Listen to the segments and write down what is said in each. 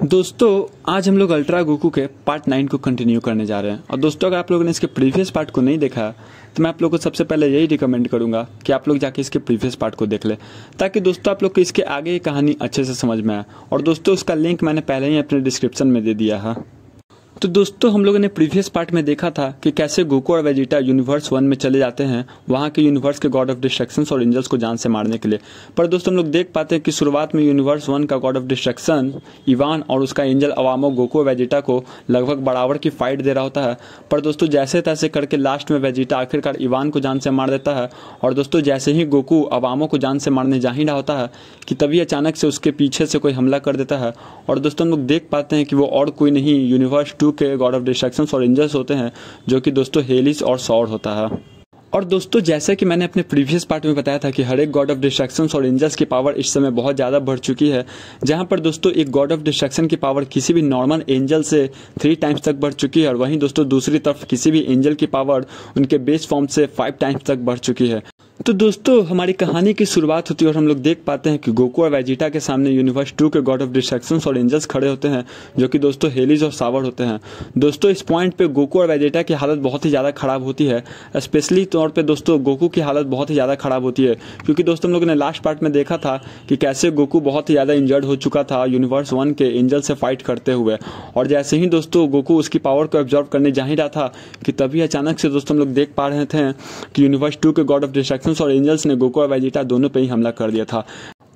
दोस्तों आज हम लोग अल्ट्रा गोकू के पार्ट 9 को कंटिन्यू करने जा रहे हैं। और दोस्तों अगर आप लोगों ने इसके प्रीवियस पार्ट को नहीं देखा है तो मैं आप लोगों को सबसे पहले यही रिकमेंड करूंगा कि आप लोग जाके इसके प्रीवियस पार्ट को देख ले, ताकि दोस्तों आप लोग को इसके आगे की कहानी अच्छे से समझ में आए। और दोस्तों उसका लिंक मैंने पहले ही अपने डिस्क्रिप्शन में दे दिया है। तो दोस्तों हम लोगों ने प्रीवियस पार्ट में देखा था कि कैसे गोकू और वेजिटा यूनिवर्स 1 में चले जाते हैं वहाँ के यूनिवर्स के गॉड ऑफ डिस्ट्रक्शन और एंजल्स को जान से मारने के लिए। पर दोस्तों हम लोग देख पाते हैं कि शुरुआत में यूनिवर्स 1 का गॉड ऑफ डिस्ट्रक्शन इवान और उसका एंजल अवामो गोकू और वेजिटा को लगभग बराबर की फाइट दे रहा होता है। पर दोस्तों जैसे तैसे करके लास्ट में वेजिटा आखिरकार इवान को जान से मार देता है। और दोस्तों जैसे ही गोकू अवामो को जान से मारने जा ही रहा होता है कि तभी अचानक से उसके पीछे से कोई हमला कर देता है। और दोस्तों हम लोग देख पाते हैं कि वो और कोई नहीं यूनिवर्स 2 के गॉड ऑफ डिस्ट्रक्शन और एंजल्स होते हैं, जो कि दोस्तों हेलिस और सॉर्ड होता है। और दोस्तों जैसा कि मैंने अपने प्रीवियस पार्ट में बताया था कि हर एक गॉड ऑफ डिस्ट्रक्शन और एंजल्स की पावर इस समय बहुत ज़्यादा बढ़ चुकी है, जहां पर दोस्तों एक गॉड ऑफ डिस्ट्रक्शन की पावर किसी भी नॉर्मल एंजल से 3 टाइम्स तक बढ़ चुकी है। और वहीं दोस्तों दूसरी तरफ किसी भी एंजल की पावर उनके बेस फॉर्म से 5 टाइम्स तक बढ़ चुकी है। तो दोस्तों हमारी कहानी की शुरुआत होती है और हम लोग देख पाते हैं कि गोकू और वेजिटा के सामने यूनिवर्स 2 के गॉड ऑफ डिस्ट्रक्शन और एंजल्स खड़े होते हैं, जो कि दोस्तों हेलिस और सावर होते हैं। दोस्तों इस पॉइंट पे गोकू और वेजिटा की हालत बहुत ही ज़्यादा खराब होती है। स्पेशली तौर पे दोस्तों गोकू की हालत बहुत ही ज़्यादा खराब होती है, क्योंकि दोस्तों हम लोगों ने लास्ट पार्ट में देखा था कि कैसे गोकू बहुत ही ज़्यादा इंजर्ड हो चुका था यूनिवर्स 1 के एंजल से फाइट करते हुए। और जैसे ही दोस्तों गोकू उसकी पावर को ऑब्जर्व करने जा ही रहा था कि तभी अचानक से दोस्तों हम लोग देख पा रहे थे कि यूनिवर्स 2 के गॉड ऑफ डिस्ट्रक्शन और एंजल्स ने गोकू और वेजिटा दोनों पे ही हमला कर दिया था।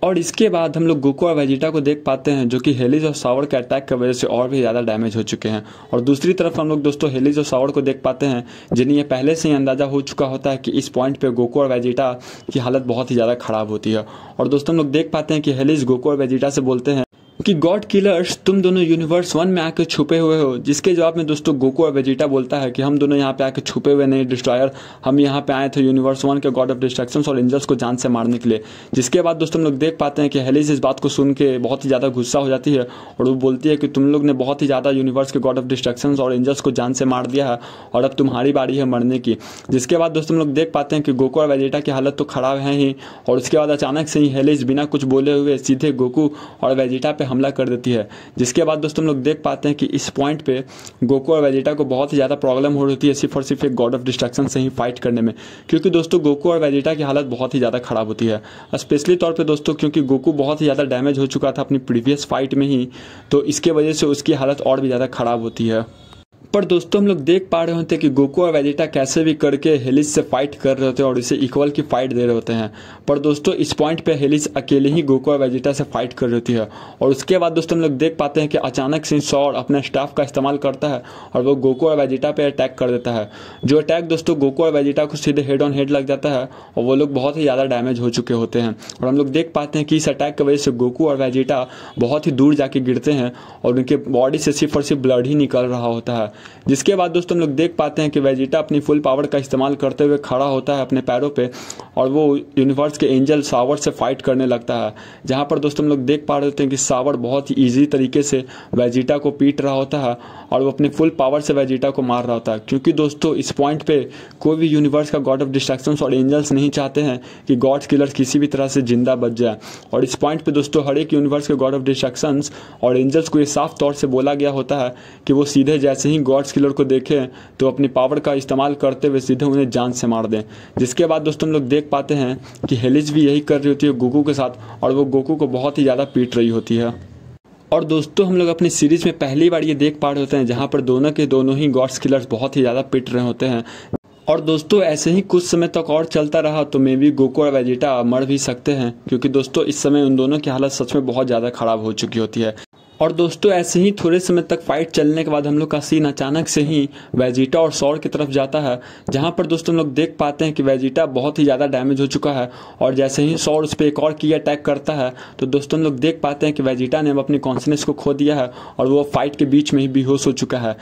और इसके बाद हम लोग गोकू और वेजिटा को देख पाते हैं, जो कि हेलिस और सावर के अटैक की वजह से और भी ज़्यादा डैमेज हो चुके हैं। और दूसरी तरफ हम लोग दोस्तों हेलिस और सावर को देख पाते हैं, जिन्हें ये पहले से ही अंदाजा हो चुका होता है कि इस पॉइंट पे गोकू और वेजिटा की हालत बहुत ही ज़्यादा खराब होती है। और दोस्तों हम लोग देख पाते हैं कि हेलिस गोकू और वेजिटा से बोलते हैं कि गॉड किलर्स तुम दोनों यूनिवर्स 1 में आके छुपे हुए हो। जिसके जवाब में दोस्तों गोकू और वेजिटा बोलता है कि हम दोनों यहाँ पे आके छुपे हुए नहीं डिस्ट्रॉयर, हम यहाँ पे आए थे यूनिवर्स 1 के गॉड ऑफ डिस्ट्रक्शन और एंजल्स को जान से मारने के लिए। जिसके बाद दोस्तों हम लोग देख पाते हैं कि हेलिस इस बात को सुन के बहुत ही ज़्यादा गुस्सा हो जाती है और वो बोलती है कि तुम लोग ने बहुत ही ज़्यादा यूनिवर्स के गॉड ऑफ डिस्ट्रक्शन और एंजल्स को जान से मार दिया है और अब तुम्हारी बारी है मरने की। जिसके बाद दोस्तों हम लोग देख पाते हैं कि गोकू और वेजिटा की हालत तो खराब है ही, और उसके बाद अचानक से ही हेलिस बिना कुछ बोले हुए सीधे गोकू और वेजिटा पे हमला कर देती है। जिसके बाद दोस्तों हम लोग देख पाते हैं कि इस पॉइंट पे गोकू और वेजिटा को बहुत ही ज़्यादा प्रॉब्लम हो रही है सिर्फ और सिर्फ एक गॉड ऑफ डिस्ट्रक्शन से ही फाइट करने में, क्योंकि दोस्तों गोकू और वेजिटा की हालत बहुत ही ज़्यादा खराब होती है। स्पेशली तौर पे दोस्तों क्योंकि गोकू बहुत ही ज़्यादा डैमेज हो चुका था अपनी प्रीवियस फाइट में ही, तो इसके वजह से उसकी हालत और भी ज़्यादा खराब होती है। पर दोस्तों हम लोग देख पा रहे होते हैं कि गोकू और वेजिटा कैसे भी करके हेलिस से फाइट कर रहे होते हैं और इसे इक्वल की फाइट दे रहे होते हैं। पर दोस्तों इस पॉइंट पे हेलिस अकेले ही गोकू और वेजिटा से फाइट कर रही होती है। और उसके बाद दोस्तों हम लोग देख पाते हैं कि अचानक से सॉर्ड अपने स्टाफ का इस्तेमाल करता है और वो गोकू और वेजिटा पे अटैक कर देता है। जो अटैक दोस्तों गोकू और वेजिटा को सीधे हेड ऑन हेड लग जाता है और वो लोग बहुत ही ज़्यादा डैमेज हो चुके होते हैं। और हम लोग देख पाते हैं कि इस अटैक की वजह से गोकू और वेजिटा बहुत ही दूर जाके गिरते हैं और उनके बॉडी से सिर्फ और सिर्फ ब्लड ही निकल रहा होता है। जिसके बाद दोस्तों हम लोग देख पाते हैं कि वेजिटा अपनी फुल पावर का इस्तेमाल करते हुए खड़ा होता है अपने पैरों पे और वो यूनिवर्स के एंजल सावर से फाइट करने लगता है। जहां पर दोस्तों हम लोग देख पा रहे होते हैं कि सावर बहुत ही इजी तरीके से वेजिटा को पीट रहा होता है और वो अपनी फुल पावर से वेजिटा को मार रहा होता है, क्योंकि दोस्तों इस पॉइंट पे कोई भी यूनिवर्स का गॉड ऑफ डिस्ट्रक्शन और एंजल्स नहीं चाहते हैं कि गॉड किलर्स किसी भी तरह से जिंदा बच जाए। और इस पॉइंट पे दोस्तों हर एक यूनिवर्स के गॉड ऑफ डिस्ट्रक्शन और एंजल्स को ये साफ तौर से बोला गया होता है कि वो सीधे जैसे ही गॉड्स किलर को देखें तो अपनी पावर का इस्तेमाल करते हुए सीधे उन्हें जान से मार दें। जिसके बाद दोस्तों हम लोग देख पाते हैं कि हेलिस भी यही कर रही होती है गोकू के साथ और वो गोकू को बहुत ही ज़्यादा पीट रही होती है। और दोस्तों हम लोग अपनी सीरीज में पहली बार ये देख पा रहे होते हैं जहाँ पर दोनों के दोनों ही गॉड्स किलर्स बहुत ही ज़्यादा पिट रहे होते हैं। और दोस्तों ऐसे ही कुछ समय तक और चलता रहा तो मे भी गोकू और वेजिटा मर भी सकते हैं, क्योंकि दोस्तों इस समय उन दोनों की हालत सच में बहुत ज़्यादा खराब हो चुकी होती है। और दोस्तों ऐसे ही थोड़े समय तक फाइट चलने के बाद हम लोग का सीन अचानक से ही वेजिटा और सॉर्ड की तरफ जाता है, जहां पर दोस्तों हम लोग देख पाते हैं कि वेजिटा बहुत ही ज़्यादा डैमेज हो चुका है। और जैसे ही सॉर्ड उस पर एक और की अटैक करता है तो दोस्तों हम लोग देख पाते हैं कि वेजिटा ने अब अपनी कॉन्शियसनेस को खो दिया है और वो फाइट के बीच में ही बेहोश हो चुका है।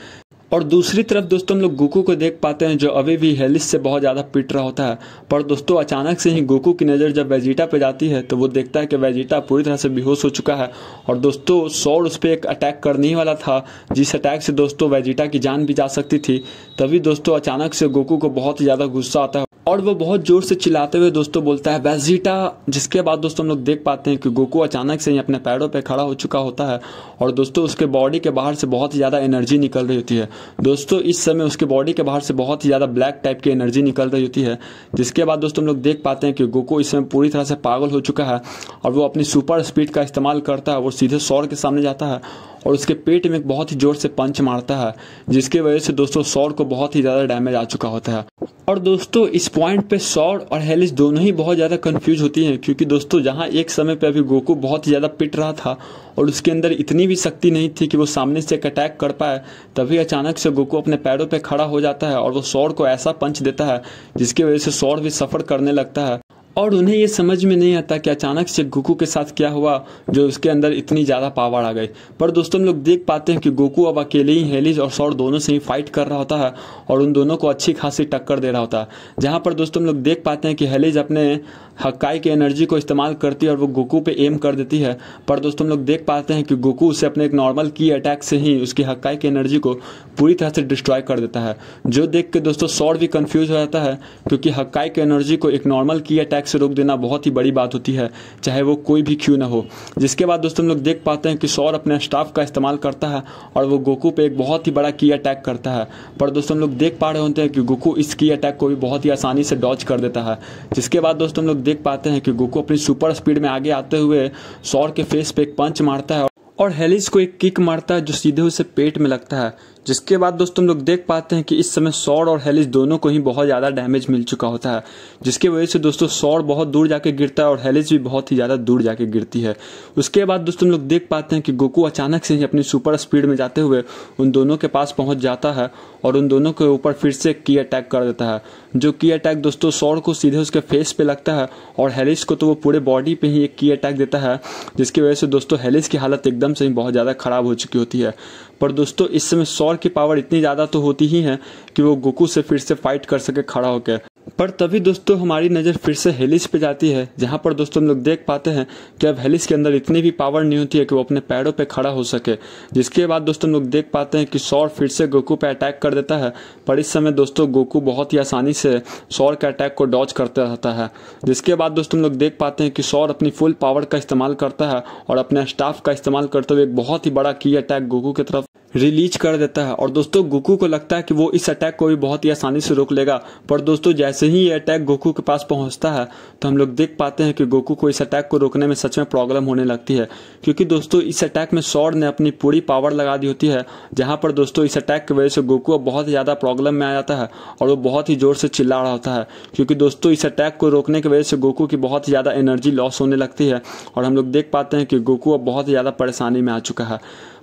और दूसरी तरफ दोस्तों हम लोग गोकू को देख पाते हैं, जो अभी भी हेलिस से बहुत ज़्यादा पिट रहा होता है। पर दोस्तों अचानक से ही गोकू की नज़र जब वेजिटा पे जाती है तो वो देखता है कि वेजिटा पूरी तरह से बेहोश हो चुका है। और दोस्तों सॉर्ड उस पर एक अटैक करने ही वाला था, जिस अटैक से दोस्तों वेजिटा की जान भी जा सकती थी। तभी दोस्तों अचानक से गोकू को बहुत ही ज़्यादा गुस्सा आता है और वो बहुत जोर से चिल्लाते हुए दोस्तों बोलता है वेजिटा। जिसके बाद दोस्तों हम लोग देख पाते हैं कि गोकू अचानक से ही अपने पैरों पे खड़ा हो चुका होता है और दोस्तों उसके बॉडी के बाहर से बहुत ही ज़्यादा एनर्जी निकल रही होती है। दोस्तों इस समय उसके बॉडी के बाहर से बहुत ही ज़्यादा ब्लैक टाइप की एनर्जी निकल रही होती है। जिसके बाद दोस्तों हम लोग देख पाते हैं कि गोकू इस समय पूरी तरह से पागल हो चुका है और वो अपनी सुपर स्पीड का इस्तेमाल करता है। वो सीधे सौर के सामने जाता है और उसके पेट में बहुत ही जोर से पंच मारता है, जिसकी वजह से दोस्तों सौर को बहुत ही ज़्यादा डैमेज आ चुका होता है। और दोस्तों इस पॉइंट पे सौर और हेलिस दोनों ही बहुत ज़्यादा कंफ्यूज होती हैं, क्योंकि दोस्तों जहां एक समय पे अभी गोकू बहुत ही ज़्यादा पिट रहा था और उसके अंदर इतनी भी शक्ति नहीं थी कि वो सामने से एक अटैक कर पाए, तभी अचानक से गोकू अपने पैरों पे खड़ा हो जाता है और वो सौर को ऐसा पंच देता है जिसकी वजह से सौर भी सफ़र करने लगता है। और उन्हें ये समझ में नहीं आता कि अचानक से गोकू के साथ क्या हुआ जो उसके अंदर इतनी ज़्यादा पावर आ गई। पर दोस्तों हम लोग देख पाते हैं कि गोकू अब अकेले ही हेलिस और सौर दोनों से ही फाइट कर रहा होता है और उन दोनों को अच्छी खासी टक्कर दे रहा होता है। जहाँ पर दोस्तों हम लोग देख पाते हैं कि हेलिस अपने हक्काई की एनर्जी को इस्तेमाल करती है और वो गोकू पे एम कर देती है। पर दोस्तों हम लोग देख पाते हैं कि गोकू उसे अपने एक नॉर्मल की अटैक से ही उसकी हक्काई की एनर्जी को पूरी तरह से डिस्ट्रॉय कर देता है, जो देख के दोस्तों सौर भी कंफ्यूज हो जाता है, क्योंकि हक्काई की एनर्जी को एक नॉर्मल की अटैक से रोक देना बहुत ही बड़ी बात होती है, चाहे वो कोई भी क्यों ना हो। जिसके बाद दोस्तों हम लोग देख पाते हैं कि सौर अपने स्टाफ का इस्तेमाल करता है और वो गोकू पे एक बहुत ही बड़ा की अटैक करता है। पर दोस्तों हम लोग देख पा रहे होते हैं कि गोकू इस की अटैक को भी बहुत ही आसानी से डॉज कर देता है। जिसके बाद दोस्तों हम लोग देख पाते हैं कि गोकू अपनी सुपर स्पीड में आगे आते हुए सौर के फेस पे एक पंच मारता है और हेलिस को एक किक मारता है जो सीधे उसे पेट में लगता है। जिसके बाद दोस्तों हम लोग देख पाते हैं कि इस समय सौर और हेलिस दोनों को ही बहुत ज़्यादा डैमेज मिल चुका होता है, जिसकी वजह से दोस्तों सौर बहुत दूर जाके गिरता है और हेलिस भी बहुत ही ज़्यादा दूर जाके गिरती है। उसके बाद दोस्तों हम लोग देख पाते हैं कि गोकू अचानक से ही अपनी सुपर स्पीड में जाते हुए उन दोनों के पास पहुंच जाता है और उन दोनों के ऊपर फिर से की अटैक कर देता है, जो की अटैक दोस्तों सौर को सीधे उसके फेस पे लगता है और हेलिस को तो वो पूरे बॉडी पे ही एक की अटैक देता है, जिसकी वजह से दोस्तों हेलिस की हालत एकदम से ही बहुत ज़्यादा खराब हो चुकी होती है। पर दोस्तों इस समय सौर की पावर इतनी ज़्यादा तो होती ही है कि वो गोकू से फिर से फाइट कर सके खड़ा होकर। पर तभी दोस्तों हमारी नज़र फिर से हेलिस पे जाती है, जहाँ पर दोस्तों हम लोग देख पाते हैं कि अब हेलिस के अंदर इतनी भी पावर नहीं होती है कि वो अपने पैरों पे खड़ा हो सके। जिसके बाद दोस्तों हम लोग देख पाते हैं कि सौर फिर से गोकू पे अटैक कर देता है, पर इस समय दोस्तों गोकू बहुत ही आसानी से सौर के अटैक को डॉज करते रहता है। जिसके बाद दोस्तों हम लोग देख पाते हैं कि सौर अपनी फुल पावर का इस्तेमाल करता है और अपने स्टाफ का इस्तेमाल करते हुए एक बहुत ही बड़ा की अटैक गोकू की तरफ रिलीज कर देता है। और दोस्तों गोकू को लगता है कि वो इस अटैक को भी बहुत ही आसानी से रोक लेगा, पर दोस्तों जैसे ही ये अटैक गोकू के पास पहुंचता है तो हम लोग देख पाते हैं कि गोकू को इस अटैक को रोकने में सच में प्रॉब्लम होने लगती है, क्योंकि दोस्तों इस अटैक में सौर ने अपनी पूरी पावर लगा दी होती है। जहां पर दोस्तों इस अटैक की वजह से गोकू अब बहुत ज़्यादा प्रॉब्लम में आ जाता है और वो बहुत ही जोर से चिल्ला रहा होता है, क्योंकि दोस्तों इस अटैक को रोकने की वजह से गोकू की बहुत ही ज़्यादा एनर्जी लॉस होने लगती है और हम लोग देख पाते हैं कि गोकू अब बहुत ही ज़्यादा परेशानी में आ चुका है।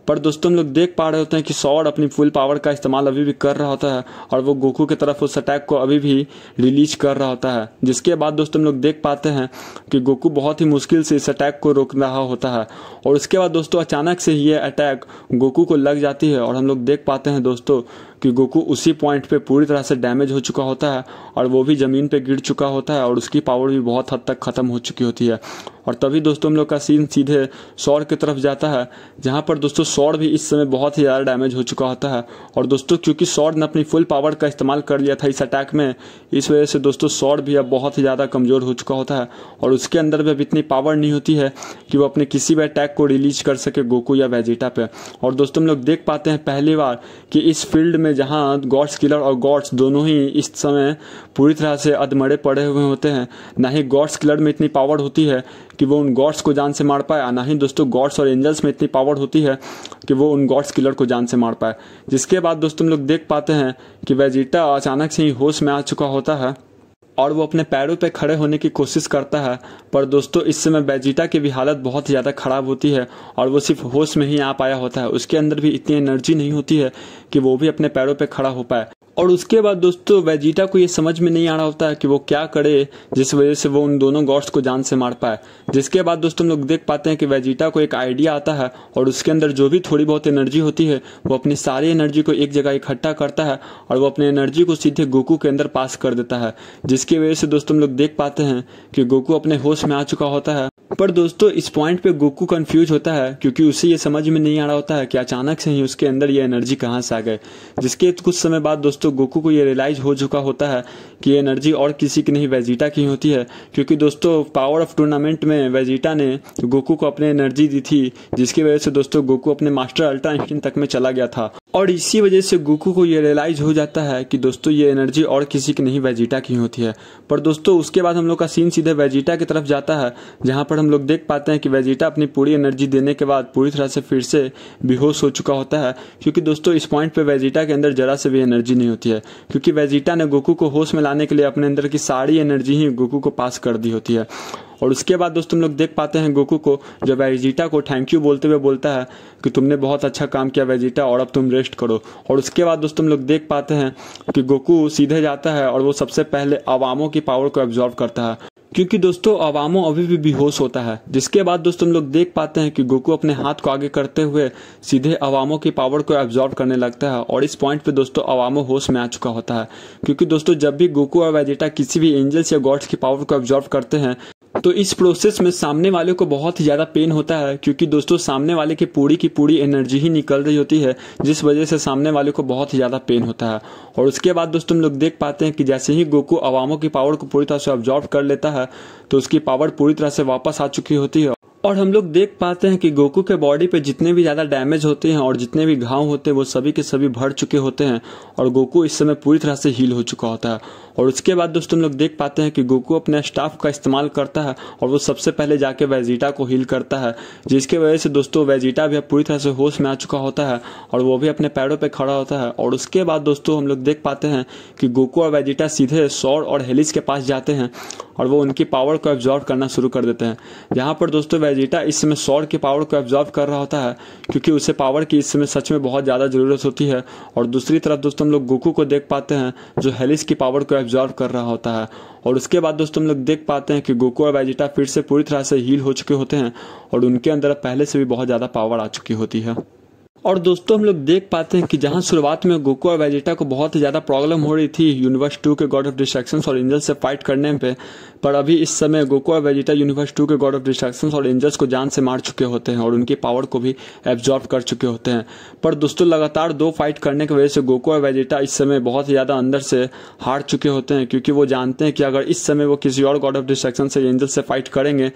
पर दोस्तों हम लोग देख पा रहे होते हैं कि सौर अपनी फुल पावर का इस्तेमाल अभी भी कर रहा होता है और वो गोकू की तरफ उस अटैक को अभी भी रिलीज कर रहा होता है। जिसके बाद दोस्तों हम लोग देख पाते हैं कि गोकू बहुत ही मुश्किल से इस अटैक को रोक रहा होता है और उसके बाद दोस्तों अचानक से ये अटैक गोकू को लग जाती है और हम लोग देख पाते हैं दोस्तों कि गोकू उसी पॉइंट पे पूरी तरह से डैमेज हो चुका होता है और वो भी ज़मीन पे गिर चुका होता है और उसकी पावर भी बहुत हद तक ख़त्म हो चुकी होती है। और तभी दोस्तों हम लोग का सीन सीधे सौर की तरफ जाता है, जहाँ पर दोस्तों सौर भी इस समय बहुत ही ज़्यादा डैमेज हो चुका होता है। और दोस्तों क्योंकि सौर ने अपनी फुल पावर का इस्तेमाल कर लिया था इस अटैक में, इस वजह से दोस्तों सौर भी अब बहुत ही ज़्यादा कमज़ोर हो चुका होता है और उसके अंदर भी अब इतनी पावर नहीं होती है कि वो अपने किसी भी अटैक को रिलीज कर सके गोकू या वेजिटा पे। और दोस्तों हम लोग देख पाते हैं पहली बार कि इस फील्ड में जहाँ गॉड्स किलर और गॉड्स दोनों ही इस समय पूरी तरह से अधमरे पड़े हुए होते हैं, ना ही गॉड्स किलर में इतनी पावर होती है कि वो उन गॉड्स को जान से मार पाए, ना ही दोस्तों गॉड्स और एंजल्स में इतनी पावर होती है कि वो उन गॉड्स किलर को जान से मार पाए। जिसके बाद दोस्तों हम लोग देख पाते हैं कि वेजिटा अचानक से ही होश में आ चुका होता है और वो अपने पैरों पे खड़े होने की कोशिश करता है। पर दोस्तों इस समय वेजिटा की भी हालत बहुत ही ज़्यादा ख़राब होती है और वो सिर्फ होश में ही आ पाया होता है, उसके अंदर भी इतनी एनर्जी नहीं होती है कि वो भी अपने पैरों पे खड़ा हो पाए। और उसके बाद दोस्तों वेजिटा को ये समझ में नहीं आ रहा होता है कि वो क्या करे जिस वजह से वो उन दोनों गॉड्स को जान से मार पाए। जिसके बाद दोस्तों हम लोग देख पाते हैं कि वेजिटा को एक आइडिया आता है और उसके अंदर जो भी थोड़ी बहुत एनर्जी होती है वो अपनी सारी एनर्जी को एक जगह इकट्ठा करता है और वो अपनी एनर्जी को सीधे गोकू के अंदर पास कर देता है। जिसकी वजह से दोस्तों हम लोग देख पाते हैं कि गोकू अपने होश में आ चुका होता है पर दोस्तों इस पॉइंट पे गोकू कंफ्यूज होता है क्योंकि उसे ये समझ में नहीं आ रहा होता है कि अचानक से ही उसके अंदर ये एनर्जी कहाँ से आ गए। जिसके कुछ समय बाद दोस्तों गोकू को ये रियलाइज हो चुका होता है कि ये एनर्जी और किसी की नहीं वेजिटा की होती है, क्योंकि दोस्तों पावर ऑफ टूर्नामेंट में वेजिटा ने गोकू को अपने एनर्जी दी थी, जिसकी वजह से दोस्तों गोकू अपने मास्टर अल्ट्रा इंस्टिंक्ट तक में चला गया था। और इसी वजह से गोकू को ये रियलाइज हो जाता है कि दोस्तों ये एनर्जी और किसी की नहीं वेजिटा की होती है। पर दोस्तों उसके बाद हम लोग का सीन सीधे वेजिटा की तरफ जाता है, जहां पर हम लोग देख पाते हैं कि वेजिटा अपनी पूरी एनर्जी देने के बाद पूरी तरह से फिर से बेहोश हो चुका होता है, क्योंकि दोस्तों इस पॉइंट पे वेजिटा के अंदर जरा से भी एनर्जी नहीं होती है, क्योंकि वेजिटा ने गोकू को होश में लाने के लिए अपने अंदर की सारी एनर्जी ही गोकू को पास कर दी होती है। और उसके बाद दोस्तों हम लोग देख पाते हैं गोकू को जो वेजिटा को थैंक यू बोलते हुए बोलता है कि तुमने बहुत अच्छा काम किया वेजिटा, और अब तुम रेस्ट करो। और उसके बाद दोस्तों हम लोग देख पाते हैं कि गोकू सीधे जाता है और वो सबसे पहले अवामों की पावर को एब्जॉर्व करता है, क्योंकि दोस्तों अवामो अभी भी बेहोश होता है। जिसके बाद दोस्तों हम लोग देख पाते हैं कि गोकू अपने हाथ को आगे करते हुए सीधे अवामो की पावर को एब्जॉर्व करने लगता है। और इस पॉइंट पे दोस्तों अवामो होश में आ चुका होता है, क्योंकि दोस्तों जब भी गोकू और वेजिटा किसी भी एंजल्स या गॉड्स की पावर को एब्जॉर्व करते हैं तो इस प्रोसेस में सामने वाले को बहुत ही ज्यादा पेन होता है, क्योंकि दोस्तों सामने वाले की पूरी एनर्जी ही निकल रही होती है, जिस वजह से सामने वाले को बहुत ही ज्यादा पेन होता है। और उसके बाद दोस्तों हम लोग देख पाते हैं कि जैसे ही गोकू अवामो की पावर को पूरी तरह से ऑब्जॉर्व कर लेता है तो उसकी पावर पूरी तरह से वापस आ चुकी होती है। और हम लोग देख पाते हैं कि गोकू के बॉडी पे जितने भी ज्यादा डैमेज होते हैं और जितने भी घाव होते हैं वो सभी के सभी भर चुके होते हैं, और गोकू इस समय पूरी तरह से हील हो चुका होता है। और उसके बाद दोस्तों हम लोग देख पाते हैं कि गोकू अपने स्टाफ का इस्तेमाल करता है और वो सबसे पहले जाके वेजिटा को हील करता है, जिसके वजह से दोस्तों वेजिटा भी अब पूरी तरह से होश में आ चुका होता है और वो भी अपने पैरों पे खड़ा होता है। और उसके बाद दोस्तों हम लोग देख पाते हैं कि गोकू और वेजिटा सीधे सौर और हेलिस के पास जाते हैं और वो उनकी पावर को एब्जॉर्व करना शुरू कर देते हैं। जहां पर दोस्तों वेजिटा इस समय सौर की पावर को एब्जॉर्व कर रहा होता है, क्योंकि उसे पावर की इस समय सच में बहुत ज्यादा जरूरत होती है। और दूसरी तरफ दोस्तों हम लोग गोकू को देख पाते हैं जो हेलिस की पावर को एब्जॉर्व कर रहा होता है। और उसके बाद दोस्तों हम लोग देख पाते हैं कि गोकू और वेजिटा फिर से पूरी तरह से हील हो चुके होते हैं और उनके अंदर पहले से भी बहुत ज्यादा पावर आ चुकी होती है। और दोस्तों हम लोग देख पाते हैं कि जहां शुरुआत में गोकू और वेजिटा को बहुत ही ज्यादा प्रॉब्लम हो रही थी यूनिवर्स 2 के गॉड ऑफ डिस्ट्रैक्शंस और एंजल्स से फाइट करने पे, पर अभी इस समय गोकू और वेजिटा यूनिवर्स 2 के गॉड ऑफ डिस्ट्रैक्शंस और एंजल्स को जान से मार चुके होते हैं और उनकी पावर को भी एब्जॉर्ब कर चुके होते हैं। पर दोस्तों लगातार 2 फाइट करने की वजह से गोकू और वेजिटा इस समय बहुत ही ज्यादा अंदर से हार चुके होते हैं, क्योंकि वो जानते हैं कि अगर इस समय वो किसी और गॉड ऑफ डिस्ट्रैक्शन से एंजल्स से फाइट करेंगे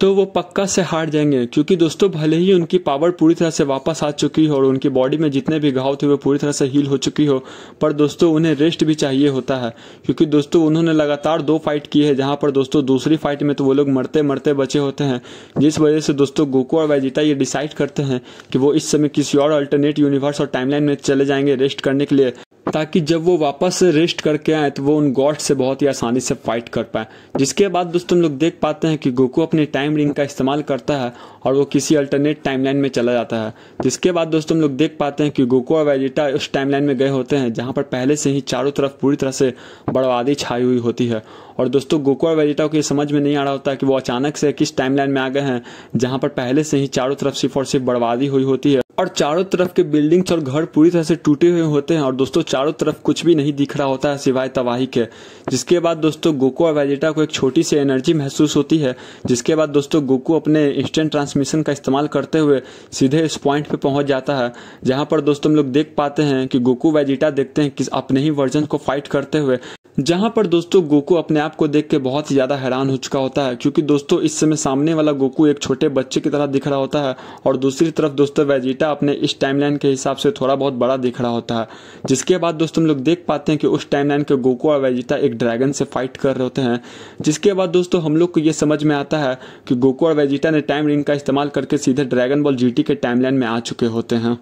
तो वो पक्का से हार जाएंगे। क्योंकि दोस्तों भले ही उनकी पावर पूरी तरह से वापस आ चुकी हो और उनकी बॉडी में जितने भी घाव थे वो पूरी तरह से हील हो चुकी हो, पर दोस्तों उन्हें रेस्ट भी चाहिए होता है, क्योंकि दोस्तों उन्होंने लगातार 2 फाइट की है, जहां पर दोस्तों दूसरी फाइट में तो वो लोग मरते मरते बचे होते हैं। जिस वजह से दोस्तों गोकू और वेजिटा ये डिसाइड करते हैं कि वो इस समय किसी और अल्टरनेट यूनिवर्स और टाइमलाइन में चले जाएंगे रेस्ट करने के लिए, ताकि जब वो वापस से रेस्ट करके आए तो वो उन गॉड से बहुत ही आसानी से फाइट कर पाए। जिसके बाद दोस्तों हम लोग देख पाते हैं कि गोकू अपनी टाइम रिंग का इस्तेमाल करता है और वो किसी अल्टरनेट टाइमलाइन में चला जाता है। जिसके बाद दोस्तों हम लोग देख पाते हैं कि गोकू और वेजिटा उस टाइमलाइन में गए होते हैं जहां पर पहले से ही चारों तरफ पूरी तरह से बर्बादी छाई हुई होती है। और दोस्तों गोकू और वेजिटा को ये समझ में नहीं आ रहा होता कि वो अचानक से किस टाइमलाइन में आ गए हैं जहां पर पहले से ही चारों तरफ सिर्फ और सिर्फ बर्बादी हुई होती है और चारों तरफ के बिल्डिंग्स और घर पूरी तरह से टूटे हुए होते हैं और दोस्तों चारों तरफ कुछ भी नहीं दिख रहा होता है सिवाय तबाही के। जिसके बाद दोस्तों गोकू और वेजिटा को एक छोटी सी एनर्जी महसूस होती है। जिसके बाद दोस्तों गोकू अपने इंस्टेंट ट्रांसमिशन का इस्तेमाल करते हुए सीधे इस पॉइंट पे पहुंच जाता है, जहां पर दोस्तों हम लोग देख पाते हैं कि गोकू वेजिटा देखते हैं कि अपने ही वर्जन को फाइट करते हुए, जहां पर दोस्तों गोकू अपने आप को देख के बहुत ही ज्यादा हैरान हो चुका होता है, क्योंकि दोस्तों इस समय सामने वाला गोकू एक छोटे बच्चे की तरह दिख रहा होता है और दूसरी तरफ दोस्तों वेजिटा अपने इस टाइमलाइन के हिसाब से थोड़ा बहुत बड़ा दिख रहा होता है। जिसके बाद दोस्तों हम लोग देख पाते हैं कि उस टाइमलाइन के गोकू और वेजिटा एक ड्रैगन से फाइट कर रहे होते हैं। जिसके बाद दोस्तों हम लोग को ये समझ में आता है कि गोकू और वेजिटा ने टाइम रिंग का इस्तेमाल करके सीधे ड्रैगन बॉल जीटी के टाइमलाइन में आ चुके होते हैं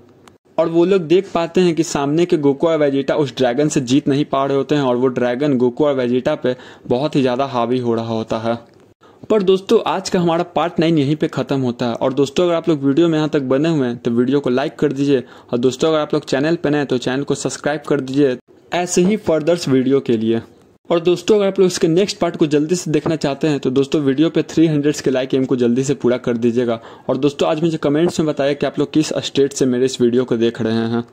और वो लोग देख पाते हैं कि सामने के गोकू और वेजिटा उस ड्रैगन से जीत नहीं पा रहे होते हैं और वो ड्रैगन गोकू और वेजिटा पे बहुत ही ज्यादा हावी हो रहा होता है। पर दोस्तों आज का हमारा पार्ट 9 यहीं पे खत्म होता है। और दोस्तों अगर आप लोग वीडियो में यहाँ तक बने हुए हैं तो वीडियो को लाइक कर दीजिए और दोस्तों अगर आप लोग चैनल पे नए हैं तो चैनल को सब्सक्राइब कर दीजिए ऐसे ही फर्दर्स वीडियो के लिए। और दोस्तों अगर आप लोग इसके नेक्स्ट पार्ट को जल्दी से देखना चाहते हैं तो दोस्तों वीडियो पे 300 के लाइक एम को जल्दी से पूरा कर दीजिएगा। और दोस्तों आज मुझे कमेंट्स में बताया कि आप लोग किस स्टेट से मेरे इस वीडियो को देख रहे हैं।